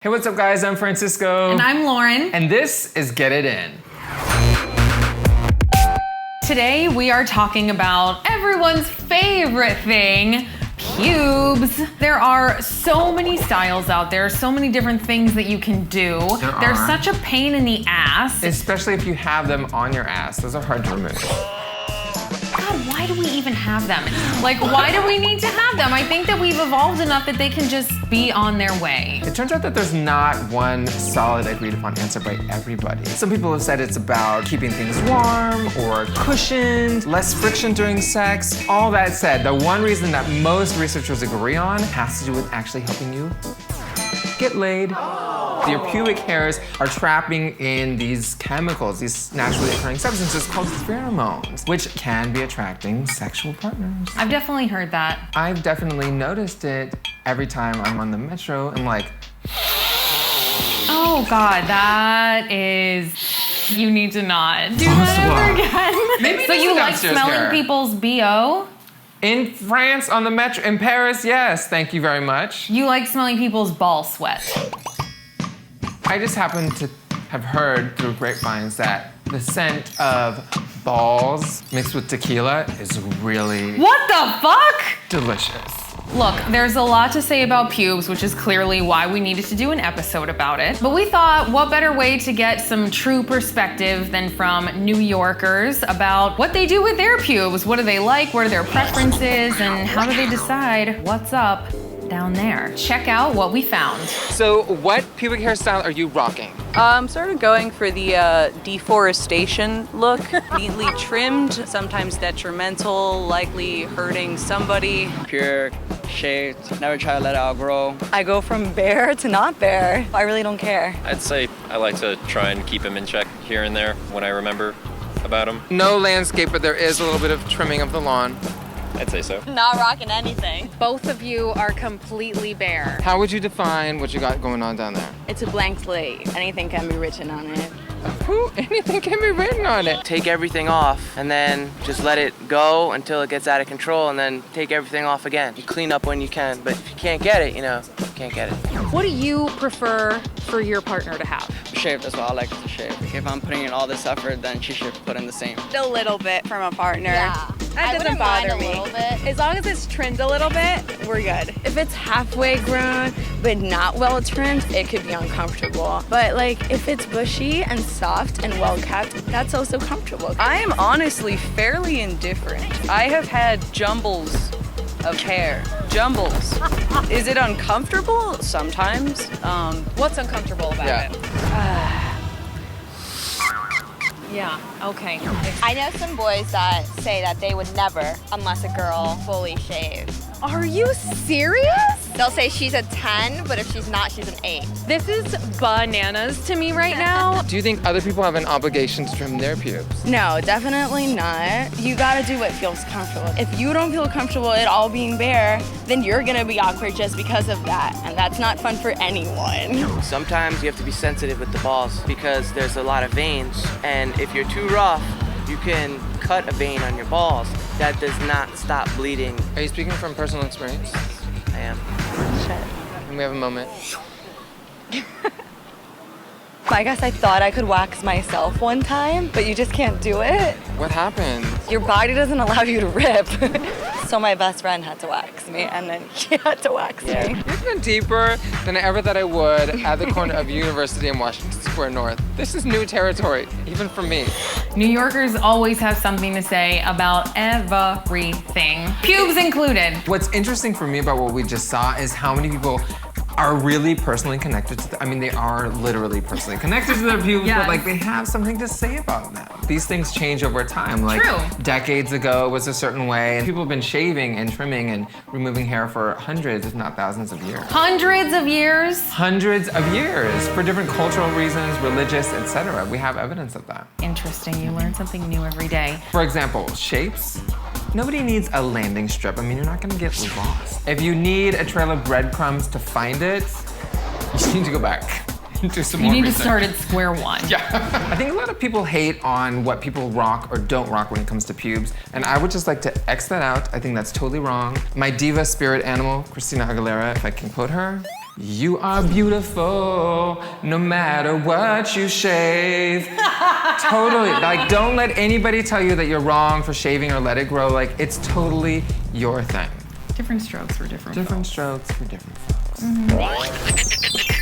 Hey, what's up guys? I'm Francisco. And I'm Lauren. And this is Get It In. Today we are talking about everyone's favorite thing, pubes. There are so many styles out there, so many different things that you can do. They're such a pain in the ass. Especially if you have them on your ass. Those are hard to remove. God, why do we even have them? Like, why do we need to have them? I think that we've evolved enough that they can just be on their way. It turns out that there's not one solid agreed upon answer by everybody. Some people have said it's about keeping things warm or cushioned, less friction during sex. All that said, the one reason that most researchers agree on has to do with actually helping you get laid. Your pubic hairs are trapping in these chemicals, these naturally occurring substances called pheromones, which can be attracting sexual partners. I've definitely heard that. I've definitely noticed it every time I'm on the metro. I'm like, oh God, that is, you need to not do that ever again. Maybe so you like downstairs smelling hair. people's BO? In France, on the metro, in Paris, yes, thank you very much. You like smelling people's ball sweat? I just happen to have heard through grapevines that the scent of balls mixed with tequila is really What the fuck? delicious. Look, there's a lot to say about pubes, which is clearly why we needed to do an episode about it. But we thought, what better way to get some true perspective than from New Yorkers about what they do with their pubes? What do they like? What are their preferences? And how do they decide what's up down there? Check out what we found. So what pubic hairstyle are you rocking? Sort of going for the deforestation look, neatly trimmed, sometimes detrimental, likely hurting somebody. Pure, shaved, never try to let it outgrow. I go from bare to not bare. I really don't care. I'd say I like to try and keep him in check here and there when I remember about him. No landscape, but there is a little bit of trimming of the lawn. I'd say so. Not rocking anything. Both of you are completely bare. How would you define what you got going on down there? It's a blank slate. Anything can be written on it. Anything can be written on it. Take everything off and then just let it go until it gets out of control and then take everything off again. You clean up when you can, but if you can't get it, you can't get it. What do you prefer for your partner to have? Shaved as well, I like to shave. If I'm putting in all this effort, then she should put in the same. A little bit from a partner. Yeah. That doesn't bother me. A little bit. As long as it's trimmed a little bit, we're good. If it's halfway grown but not well trimmed, it could be uncomfortable. But like if it's bushy and soft and well kept, that's also comfortable. I am honestly fairly indifferent. I have had jumbles of hair. Jumbles. Is it uncomfortable? Sometimes. What's uncomfortable about it? Yeah, okay. I know some boys that say that they would never unless a girl fully shaves. Are you serious? They'll say she's a 10, but if she's not, she's an 8. This is bananas to me right now. Do you think other people have an obligation to trim their pubes? No, definitely not. You gotta do what feels comfortable. If you don't feel comfortable at all being bare, then you're gonna be awkward just because of that. And that's not fun for anyone. Sometimes you have to be sensitive with the balls because there's a lot of veins, and if you're too rough, you can cut a vein on your balls. That does not stop bleeding. Are you speaking from personal experience? I am. Can we have a moment? I guess I thought I could wax myself one time, but you just can't do it. What happened? Your body doesn't allow you to rip. So my best friend had to wax me, and then he had to wax me. You've been deeper than I ever thought I would at the corner of University and Washington Square North. This is new territory, even for me. New Yorkers always have something to say about everything, pubes included. What's interesting for me about what we just saw is how many people are really personally connected to they are literally personally connected to their pubes, Yes. but like they have something to say about them. These things change over time. Like True. decades ago it was a certain way, and people have been shaving and trimming and removing hair for hundreds, if not thousands of years. Hundreds of years. Hundreds of years for different cultural reasons, religious, etc. We have evidence of that. Interesting, you learn something new every day. For example, shapes. Nobody needs a landing strip. I mean, you're not gonna get lost. If you need a trail of breadcrumbs to find it, you need to go back and do some more You need to research. start at square one. Yeah. I think a lot of people hate on what people rock or don't rock when it comes to pubes, and I would just like to X that out. I think that's totally wrong. My diva spirit animal, Christina Aguilera, if I can quote her, You are beautiful no matter what you shave. Totally. Like, don't let anybody tell you that you're wrong for shaving or let it grow. Like, it's totally your thing. Different strokes for different Different folks. strokes for different folks.